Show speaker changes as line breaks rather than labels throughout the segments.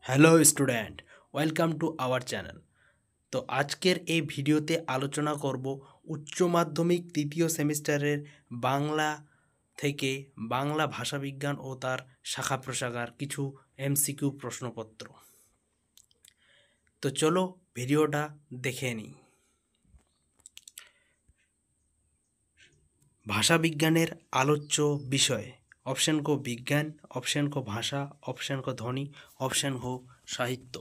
Hello student, welcome to our channel. তো আজকের এই ভিডিওতে আলোচনা করব উচ্চ মাধ্যমিক তৃতীয় সেমিস্টারের বাংলা থেকে বাংলা ভাষাবিজ্ঞান ও তার শাখা প্রশাখার কিছু এমসিকিউ প্রশ্নপত্র। তো চলো ভিডিওটা দেখে নিই। ভাষাবিজ্ঞানের আলোচ্য বিষয়: অপশন ক বিজ্ঞান, অপশন ক ভাষা, অপশন ক ধ্বনি, অপশন খ সাহিত্য।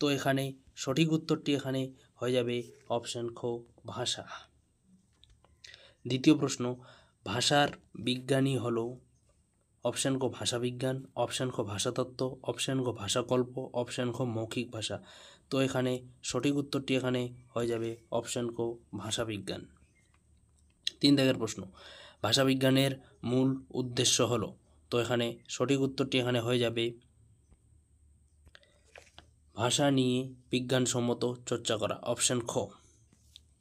তো এখানে সঠিক উত্তরটি এখানে হয়ে যাবে অপশন খ ভাষা। দ্বিতীয় প্রশ্ন, ভাষার বিজ্ঞানী হলো অপশন ক ভাষাবিজ্ঞান, অপশন খ ভাষাতত্ত্ব, অপশন খ ভাষাকল্প, অপশন খ মৌখিক ভাষা। তো এখানে সঠিক উত্তরটি এখানে হয়ে যাবে অপশন ক ভাষাবিজ্ঞান। 3 দাগের প্রশ্ন, ভাষাবিজ্ঞানের মূল উদ্দেশ্য হলো। তো এখানে সঠিক উত্তরটি এখানে হয়ে যাবে ভাষা নিয়ে বিজ্ঞানসম্মত চর্চা করা, অপশন খ।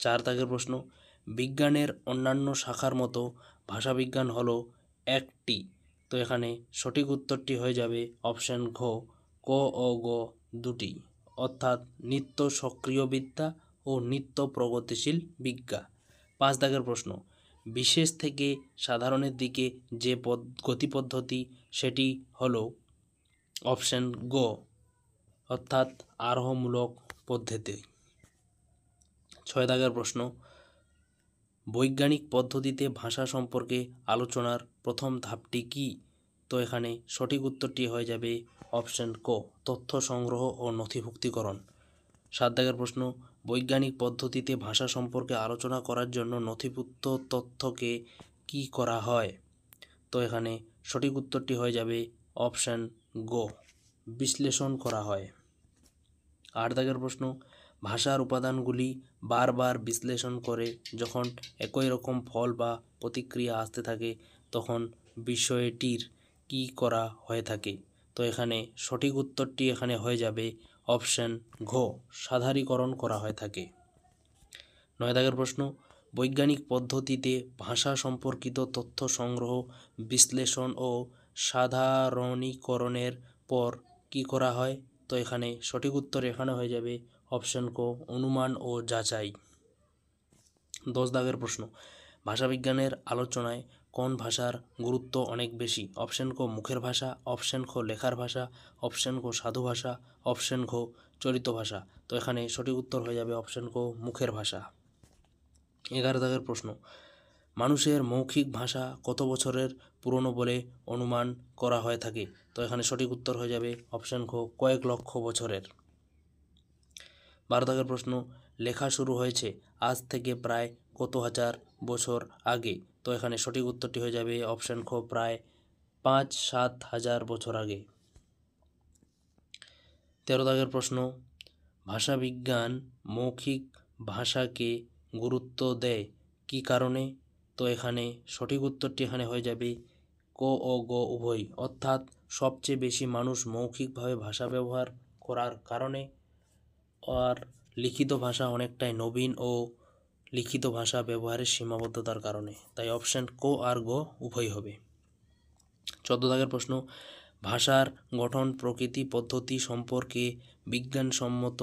4 দাগের প্রশ্ন, বিজ্ঞানের অন্যান্য শাখার মতো ভাষাবিজ্ঞান হলো একটি। তো এখানে সঠিক উত্তরটি হয়ে যাবে অপশন ঘ, ক ও গ দুটি, অর্থাৎ নিত্য সক্রিয় বিদ্যা ও নিত্য প্রগতিশীল বিজ্ঞা। 5 দাগের প্রশ্ন, বিশেষ থেকে সাধারণের দিকে যে গতিপদ্ধতি সেটি হলো অপশন গ, অর্থাৎ আরোহমূলক পদ্ধতি। 6 দাগের প্রশ্ন, বৈজ্ঞানিক পদ্ধতিতে ভাষা সম্পর্কে আলোচনার প্রথম ধাপটি কি? তো এখানে সঠিক উত্তরটি হয়ে যাবে অপশন ক, তথ্য সংগ্রহ ও নথিভুক্তিকরণ। 7 দাগের প্রশ্ন, বৈজ্ঞানিক পদ্ধতিতে ভাষা সম্পর্কে আলোচনা করার জন্য নথিভুক্ত তথ্যকে কি করা হয়? তো এখানে সঠিক উত্তরটি হয়ে যাবে অপশন গ, বিশ্লেষণ করা হয়। 8 দাগের প্রশ্ন, ভাষার উপাদানগুলি বারবার বিশ্লেষণ করে যখন একই রকম ফল বা প্রতিক্রিয়া আসতে থাকে তখন বিষয়টির কি করা হয়ে থাকে? তো এখানে সঠিক উত্তরটি এখানে হয়ে যাবে অপশন ঘ, সাধারণীকরণ করা হয়ে থাকে। 9 দাগের প্রশ্ন, বৈজ্ঞানিক পদ্ধতিতে ভাষা সম্পর্কিত তথ্য সংগ্রহ, বিশ্লেষণ ও সাধারণীকরণের পর কি করা হয়? তো এখানে সঠিক উত্তর এখানে হয়ে যাবে অপশন ক, অনুমান ও যাচাই। 10 দাগের প্রশ্ন, ভাষাবিজ্ঞানের আলোচনায় কোন ভাষার গুরুত্ব অনেক বেশি? অপশন ক মুখের ভাষা, অপশন খ লেখার ভাষা, অপশন খ সাধু ভাষা, অপশন খ চলিত ভাষা। তো এখানে সঠিক উত্তর হয়ে যাবে অপশন ক মুখের ভাষা। 11 দাগের প্রশ্ন, মানুষের মৌখিক ভাষা কত বছরের পুরনো বলে অনুমান করা হয়ে থাকে? তো এখানে সঠিক উত্তর হয়ে যাবে অপশন খ, কয়েক লক্ষ বছরের। 12 দাগের প্রশ্ন, লেখা শুরু হয়েছে আজ থেকে প্রায় কত হাজার বছর আগে? তো এখানে সঠিক উত্তরটি হয়ে যাবে অপশন খ, প্রায় 5-7 হাজার বছর আগে। 13 দাগের প্রশ্ন, ভাষাবিজ্ঞান মৌখিক ভাষাকে গুরুত্ব দেয় কী কারণে? তো এখানে সঠিক উত্তরটি এখানে হয়ে যাবে ক ও গ উভয়, অর্থাৎ সবচেয়ে বেশি মানুষ মৌখিকভাবে ভাষা ব্যবহার করার কারণে, আর লিখিত ভাষা অনেকটাই নবীন ও লিখিত ভাষা ব্যবহারের সীমাবদ্ধতার কারণে। তাই অপশন ক আর গ উভয় হবে। 14 দাগের প্রশ্ন, ভাষার গঠন প্রকৃতি পদ্ধতি সম্পর্কে বিজ্ঞানসম্মত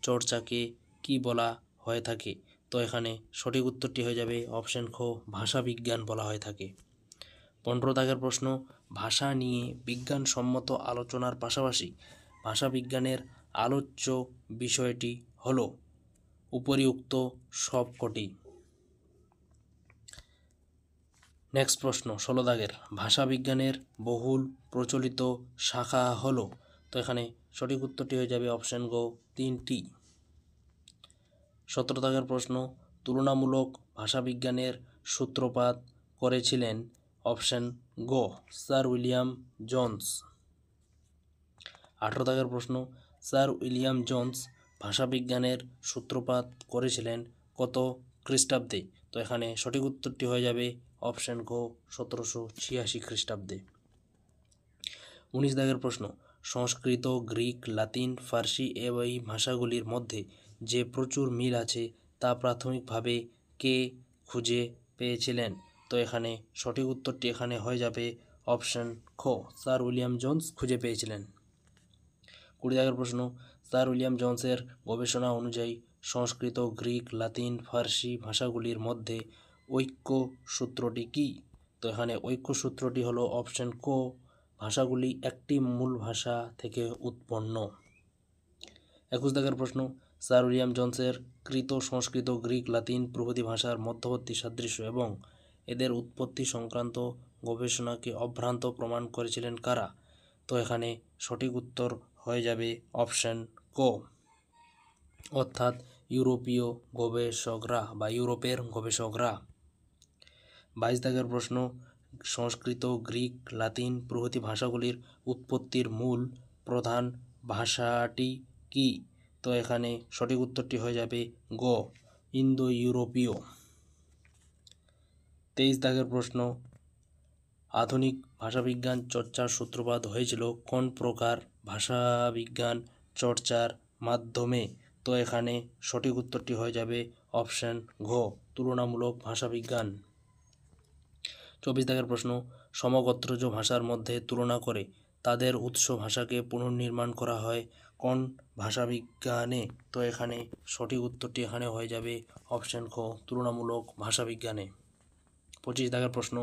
চর্চাকে কি বলা হয়ে থাকে? তো এখানে সঠিক উত্তরটি হয়ে যাবে অপশন খ, ভাষাবিজ্ঞান বলা হয়ে থাকে। 15 দাগের প্রশ্ন, ভাষা নিয়ে বিজ্ঞানসম্মত আলোচনার পাশাপাশি ভাষাবিজ্ঞানের আলোচ্য বিষয়টি হল উপরিউক্ত সবকটি। নেক্সট প্রশ্ন 16 দাগের, ভাষাবিজ্ঞানের বহুল প্রচলিত শাখা হলো? তো এখানে সঠিক উত্তরটি হয়ে যাবে অপশন গ, 3টি। 17 দাগের প্রশ্ন, তুলনামূলক ভাষাবিজ্ঞানের সূত্রপাত করেছিলেন? অপশন গ, স্যার উইলিয়াম জোন্স। 18 দাগের প্রশ্ন, স্যার উইলিয়াম জোন্স ভাষাবিজ্ঞানের সূত্রপাত করেছিলেন কত খ্রিস্টাব্দে? তো এখানে সঠিক উত্তরটি হয়ে যাবে অপশন গ, 1786 খ্রিস্টাব্দে। 19 দাগের প্রশ্ন, সংস্কৃত, গ্রিক, লাতিন, ফার্সি এই ভাষাগুলির মধ্যে যে প্রচুর মিল আছে তা প্রাথমিকভাবে কে খুঁজে পেয়েছিলেন? তো এখানে সঠিক উত্তরটি এখানে হয়ে যাবে অপশন খ, স্যার উইলিয়াম জোন্স খুঁজে পেয়েছিলেন। 20 দাগের প্রশ্ন, স্যার উইলিয়াম জোন্সের গবেষণা অনুযায়ী সংস্কৃত, গ্রিক, লাতিন, ফার্সি ভাষাগুলির মধ্যে ঐক্য সূত্রটি কী? তো এখানে ঐক্য সূত্রটি হলো অপশন ক, ভাষাগুলি একটি মূল ভাষা থেকে উৎপন্ন। 21 দাগের প্রশ্ন, স্যার উইলিয়াম জোন্সের কৃত সংস্কৃত, গ্রিক, লাতিন প্রভৃতি ভাষার মধ্যবর্তী সাদৃশ্য এবং এদের উৎপত্তি সংক্রান্ত গবেষণাকে অভ্রান্ত প্রমাণ করেছিলেন কারা? তো এখানে সঠিক উত্তর হয়ে যাবে অপশন ক, অর্থাৎ ইউরোপীয় গবেষকরা বা ইউরোপের গবেষকরা। 22 দাগের প্রশ্ন, সংস্কৃত, গ্রিক, লাতিন প্রভৃতি ভাষাগুলির উৎপত্তির মূল প্রধান ভাষাটি কি? তো এখানে সঠিক উত্তরটি হয়ে যাবে গ, ইন্দো ইউরোপীয়। 23 দাগের প্রশ্ন, আধুনিক ভাষাবিজ্ঞান চর্চার সূত্রপাত হয়েছিল কোন প্রকার ভাষাবিজ্ঞান চর্চার মাধ্যমে? তো এখানে সঠিক উত্তরটি হয়ে যাবে অপশন ঘ, তুলনামূলক ভাষাবিজ্ঞান। 24 দাগের প্রশ্ন, সমগোত্রজ ভাষার মধ্যে তুলনা করে তাদের উৎস ভাষাকে পুনর্নির্মাণ করা হয় কোন ভাষাবিজ্ঞানে? তো এখানে সঠিক উত্তরটি এখানে হয়ে যাবে অপশন খ, তুলনামূলক ভাষাবিজ্ঞানে। 25 দাগের প্রশ্ন,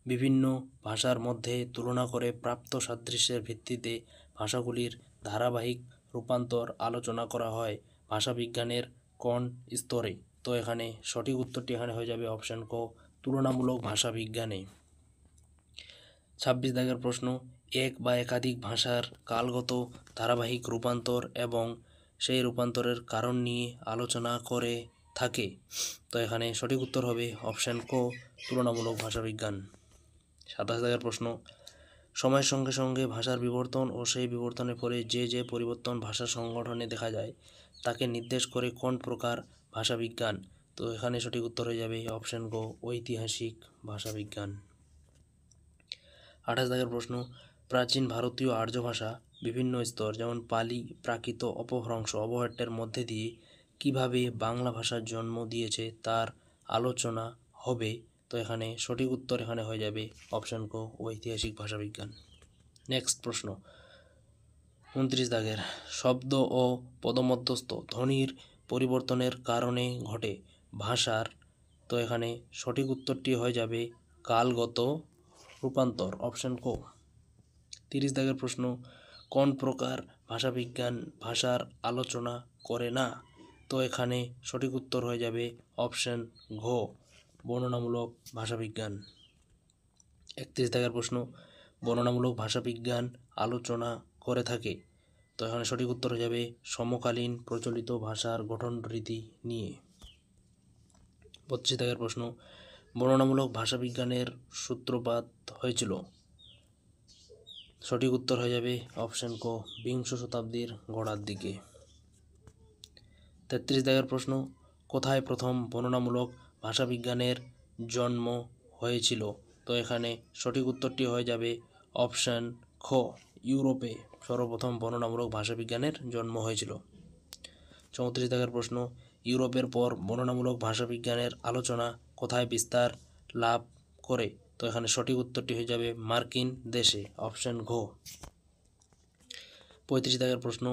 বিভিন্ন ভাষার মধ্যে তুলনা করে প্রাপ্ত সাদৃশ্যের ভিত্তিতে ভাষাগুলির ধারাবাহিক রূপান্তর আলোচনা করা হয় ভাষাবিজ্ঞানের কোন স্তরে? তো এখানে সঠিক উত্তরটি এখানে হয়ে যাবে অপশন ক, তুলনামূলক ভাষাবিজ্ঞানে। 26 দাগের প্রশ্ন, এক বা একাধিক ভাষার কালগত ধারাবাহিক রূপান্তর এবং সেই রূপান্তরের কারণ নিয়ে আলোচনা করে থাকে। তো এখানে সঠিক উত্তর হবে অপশন ক, তুলনামূলক ভাষাবিজ্ঞান। 27 দাগের প্রশ্ন, সময়ের সঙ্গে সঙ্গে ভাষার বিবর্তন ও সেই বিবর্তনের পরে যে যে পরিবর্তন ভাষা সংগঠনে দেখা যায় তাকে নির্দেশ করে কোন প্রকার ভাষাবিজ্ঞান? তো এখানে সঠিক উত্তর হয়ে যাবে অপশন গ, ঐতিহাসিক ভাষাবিজ্ঞান। 28 দাগের প্রশ্ন, প্রাচীন ভারতীয় আর্য ভাষা বিভিন্ন স্তর যেমন পালি, প্রাকৃত, অপভ্রংশ, অবহট্টের মধ্যে দিয়ে কিভাবে বাংলা ভাষার জন্ম দিয়েছে তার আলোচনা হবে। তো এখানে সঠিক উত্তর এখানে হয়ে যাবে অপশন ক, ঐতিহাসিক ভাষাবিজ্ঞান। নেক্সট প্রশ্ন, 29 দাগের, শব্দ ও পদমধ্যস্থ ধ্বনির পরিবর্তনের কারণে ঘটে ভাষার। তো এখানে সঠিক উত্তরটি হয়ে যাবে কালগত রূপান্তর, অপশন ক। 30 দাগের প্রশ্ন, কোন প্রকার ভাষাবিজ্ঞান ভাষার আলোচনা করে না? তো এখানে সঠিক উত্তর হয়ে যাবে অপশন ঘ, বর্ণনামূলক ভাষাবিজ্ঞান। 31 দাগের প্রশ্ন, বর্ণনামূলক ভাষাবিজ্ঞান আলোচনা করে থাকে। তো এখানে সঠিক উত্তর হয়ে যাবে সমকালীন প্রচলিত ভাষার গঠন রীতি নিয়ে। 32 দাগের প্রশ্ন, বর্ণনামূলক ভাষাবিজ্ঞানের সূত্রপাত হয়েছিল। সঠিক উত্তর হয়ে যাবে অপশন ক, বিংশ শতাব্দীর গোড়ার দিকে। 33 দাগের প্রশ্ন, কোথায় প্রথম বর্ণনামূলক ভাষাবিজ্ঞানের জন্ম হয়েছিল? তো এখানে সঠিক উত্তরটি হয়ে যাবে অপশন খ, ইউরোপে সর্বপ্রথম বর্ণনামূলক ভাষাবিজ্ঞানের জন্ম হয়েছিল। 34 দাগের প্রশ্ন, ইউরোপের পর বর্ণনামূলক ভাষাবিজ্ঞানের আলোচনা কোথায় বিস্তার লাভ করে? তো এখানে সঠিক উত্তরটি হয়ে যাবে মার্কিন দেশে, অপশন ঘ। 35 দাগের প্রশ্ন,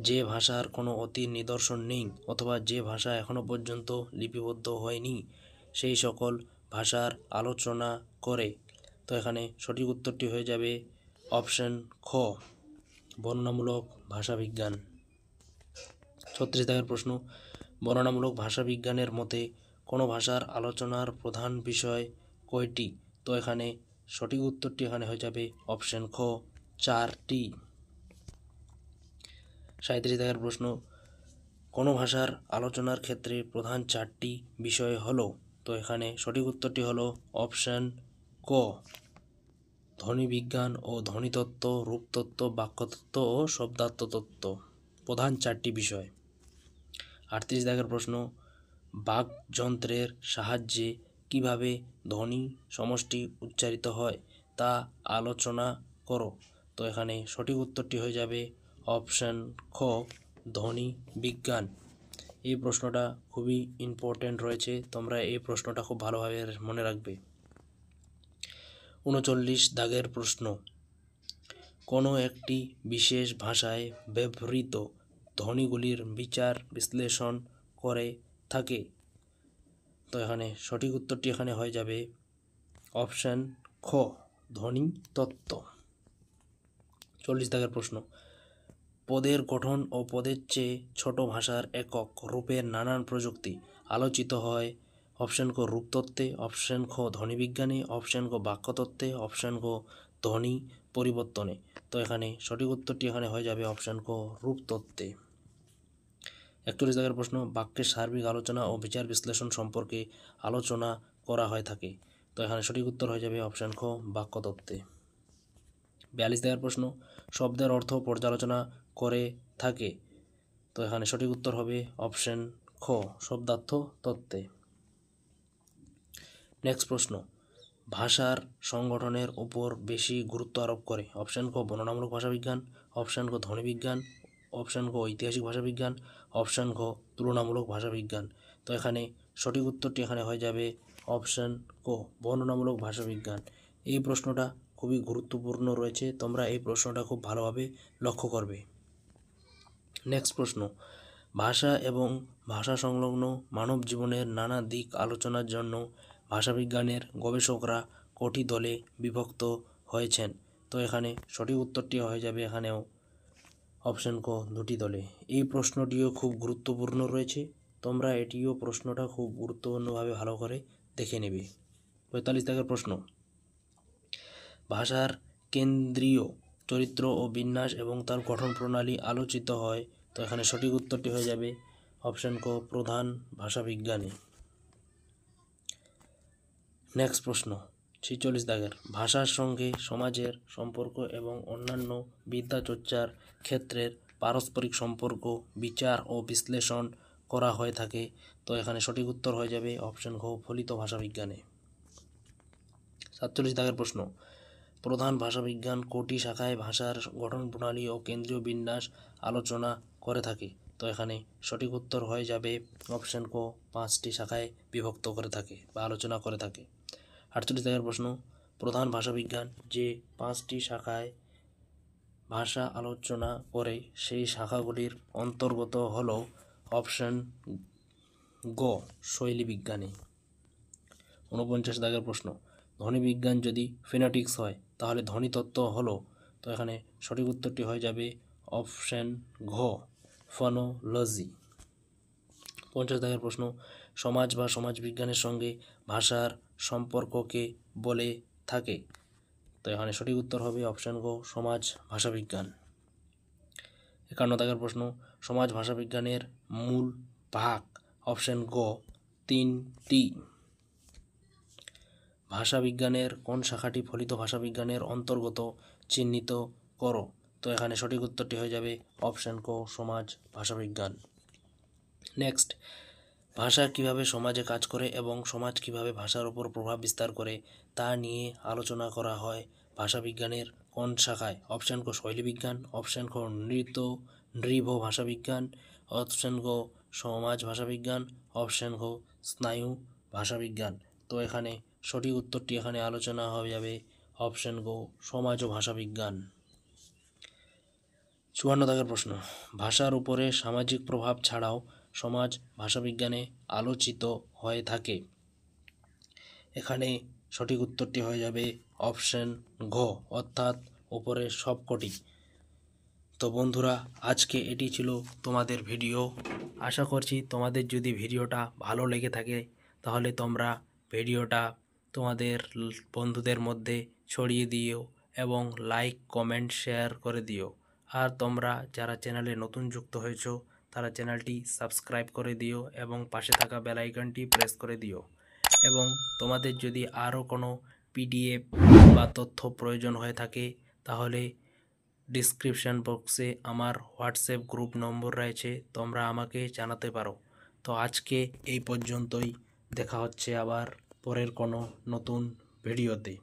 যে ভাষার কোনো অতি নিদর্শন নেই অথবা যে ভাষা এখনো পর্যন্ত লিপিবদ্ধ হয়নি সেই সকল ভাষার আলোচনা করে। তো এখানে সঠিক উত্তরটি হয়ে যাবে অপশন খ, বর্ণনামূলক ভাষাবিজ্ঞান। 36 দাগের প্রশ্ন, বর্ণনামূলক ভাষাবিজ্ঞানের মতে কোনো ভাষার আলোচনার প্রধান বিষয় কয়টি? তো এখানে সঠিক উত্তরটি এখানে হয়ে যাবে অপশন খ, 4টি। 37 দাগের প্রশ্ন, কোনো ভাষার আলোচনার ক্ষেত্রে প্রধান 4টি বিষয় হলো। তো এখানে সঠিক উত্তরটি হলো অপশন ক, ধ্বনিবিজ্ঞান ও ধ্বনিতত্ত্ব, রূপতত্ত্ব, বাক্যতত্ত্ব ও শব্দার্থতত্ত্ব, প্রধান 4টি বিষয়। 38 দাগের প্রশ্ন, বাকযন্ত্রের সাহায্যে কিভাবে ধ্বনি সমষ্টি উচ্চারিত হয় তা আলোচনা করো। তো এখানে সঠিক উত্তরটি হয়ে যাবে অপশন খ, ধ্বনি বিজ্ঞান। এই প্রশ্নটা খুবই ইম্পর্টেন্ট রয়েছে, তোমরা এই প্রশ্নটা খুব ভালোভাবে মনে রাখবে। 39 দাগের প্রশ্ন, কোনো একটি বিশেষ ভাষায় ব্যবহৃত ধ্বনিগুলির বিচার বিশ্লেষণ করে থাকে। তো এখানে সঠিক উত্তরটি এখানে হয়ে যাবে অপশান খ, ধ্বনি তত্ত্ব। 40 দাগের প্রশ্ন, পদের গঠন ও পদের চেয়ে ছোট ভাষার একক রূপের নানান প্রযুক্তি আলোচিত হয়। অপশান ক, রূপতত্ত্বে, অপশান খ, ধ্বনিবিজ্ঞানে, অপশান ক, বাক্যতত্ত্বে, অপশান ক, ধ্বনি পরিবর্তনে। তো এখানে সঠিক উত্তরটি এখানে হয়ে যাবে অপশান ক, রূপতত্ত্বে। 41 দাগের প্রশ্ন, বাক্যের সার্বিক আলোচনা ও বিচার বিশ্লেষণ সম্পর্কে আলোচনা করা হয়ে থাকে। তো এখানে সঠিক উত্তর হয়ে যাবে অপশান খ, বাক্যতত্ত্বে। 42 দাগের প্রশ্ন, শব্দের অর্থ পর্যালোচনা করে থাকে। তো এখানে সঠিক উত্তর হবে অপশান খ, শব্দার্থ তত্ত্বে। নেক্সট প্রশ্ন, ভাষার সংগঠনের উপর বেশি গুরুত্ব আরোপ করে। অপশান ক, বর্ণনামূলক ভাষাবিজ্ঞান, অপশান ক, ধ্বনিবিজ্ঞান, অপশান ক, ঐতিহাসিক ভাষাবিজ্ঞান, অপশান খ, তুলনামূলক ভাষাবিজ্ঞান। তো এখানে সঠিক উত্তরটি এখানে হয়ে যাবে অপশান ক, বর্ণনামূলক ভাষাবিজ্ঞান। এই প্রশ্নটা খুবই গুরুত্বপূর্ণ রয়েছে, তোমরা এই প্রশ্নটা খুব ভালোভাবে লক্ষ্য করবে। নেক্সট প্রশ্ন, ভাষা এবং ভাষা সংলগ্ন মানব জীবনের নানা দিক আলোচনার জন্য ভাষাবিজ্ঞানের গবেষকরা কটি দলে বিভক্ত হয়েছেন। তো এখানে সঠিক উত্তরটি হয়ে যাবে এখানেও অপশান ক, দুটি দলে। এই প্রশ্নটিও খুব গুরুত্বপূর্ণ রয়েছে, তোমরা এটিও প্রশ্নটা খুব গুরুত্বপূর্ণভাবে ভালো করে দেখে নেবে। 45 দাগের প্রশ্ন, ভাষার কেন্দ্রীয় চরিত্র ও বিন্যাস এবং তার গঠন প্রণালী আলোচিত হয়। তো এখানে সঠিক উত্তরটি হয়ে যাবে অপশান ক, প্রধান ভাষাবিজ্ঞানী। নেক্সট প্রশ্ন 46 দাগের, ভাষার সঙ্গে সমাজের সম্পর্ক এবং অন্যান্য বিদ্যাচর্চার ক্ষেত্রের পারস্পরিক সম্পর্ক বিচার ও বিশ্লেষণ করা হয়ে থাকে। তো এখানে সঠিক উত্তর হয়ে যাবে অপশান খ, ফলিত ভাষাবিজ্ঞানে। 47 দাগের প্রশ্ন, প্রধান ভাষাবিজ্ঞান কোটি শাখায় ভাষার গঠন প্রণালী ও কেন্দ্রীয় বিন্যাস আলোচনা করে থাকে। তো এখানে সঠিক উত্তর হয়ে যাবে অপশান ক, 5টি শাখায় বিভক্ত করে থাকে বা আলোচনা করে থাকে। 48 দাগের প্রশ্ন, প্রধান ভাষাবিজ্ঞান যে 5টি শাখায় ভাষা আলোচনা করে সেই শাখাগুলির অন্তর্গত হল অপশান গ, শৈলী বিজ্ঞানী। 49 দাগের প্রশ্ন, ধ্বনিবিজ্ঞান যদি ফিনেটিক্স হয় তাহলে ধ্বনিতত্ত্ব হলো। তো এখানে সঠিক উত্তরটি হয়ে যাবে অপশান ঘ, ফনোলজি। 50 দাগের প্রশ্ন, সমাজ বা সমাজবিজ্ঞানের সঙ্গে ভাষার সম্পর্ককে বলে থাকে। তো এখানে সঠিক উত্তর হবে অপশান গ, সমাজ ভাষাবিজ্ঞান। 51 দাগের প্রশ্ন, সমাজ ভাষাবিজ্ঞানের মূল ভাগ। অপশান গ, 3টি। ভাষাবিজ্ঞানের কোন শাখাটি ফলিত ভাষাবিজ্ঞানের অন্তর্গত চিহ্নিত করো। তো এখানে সঠিক উত্তরটি হয়ে যাবে অপশান ক, সমাজ ভাষাবিজ্ঞান। নেক্সট, ভাষা কিভাবে সমাজে কাজ করে এবং সমাজ কিভাবে ভাষার উপর প্রভাব বিস্তার করে তা নিয়ে আলোচনা করা হয় ভাষাবিজ্ঞানের কোন শাখায়। অপশান ক, শৈলী বিজ্ঞান, অপশান ক, নৃভ ভাষাবিজ্ঞান, অপশান ক, সমাজ ভাষাবিজ্ঞান, অপশান ক, স্নায়ু ভাষাবিজ্ঞান। তো এখানে সঠিক উত্তরটি এখানে আলোচনা হয়ে যাবে অপশান ক, সমাজ ও ভাষাবিজ্ঞান। 54 দাগের প্রশ্ন, ভাষার উপরে সামাজিক প্রভাব ছাড়াও সমাজ ভাষাবিজ্ঞানে আলোচিত হয়ে থাকে। এখানে সঠিক উত্তরটি হয়ে যাবে অপশান ঘ, অর্থাৎ উপরের সবকটি। তো বন্ধুরা, আজকে এটি ছিল তোমাদের ভিডিও। আশা করছি তোমাদের যদি ভিডিওটা ভালো লেগে থাকে তাহলে তোমরা ভিডিওটা তোমাদের বন্ধুদের মধ্যে ছড়িয়ে দিও এবং লাইক কমেন্ট শেয়ার করে দিও। আর তোমরা যারা চ্যানেলে নতুন যুক্ত হয়েছো তারা চ্যানেলটি সাবস্ক্রাইব করে দিও এবং পাশে থাকা বেল আইকনটি প্রেস করে দিও। এবং তোমাদের যদি আরও কোনো পিডিএফ বা তথ্য প্রয়োজন হয়ে থাকে তাহলে ডিসক্রিপশান বক্সে আমার হোয়াটসঅ্যাপ গ্রুপ নম্বর রয়েছে, তোমরা আমাকে জানাতে পারো। তো আজকে এই পর্যন্তই, দেখা হচ্ছে আবার পরের কোনো নতুন ভিডিওতে।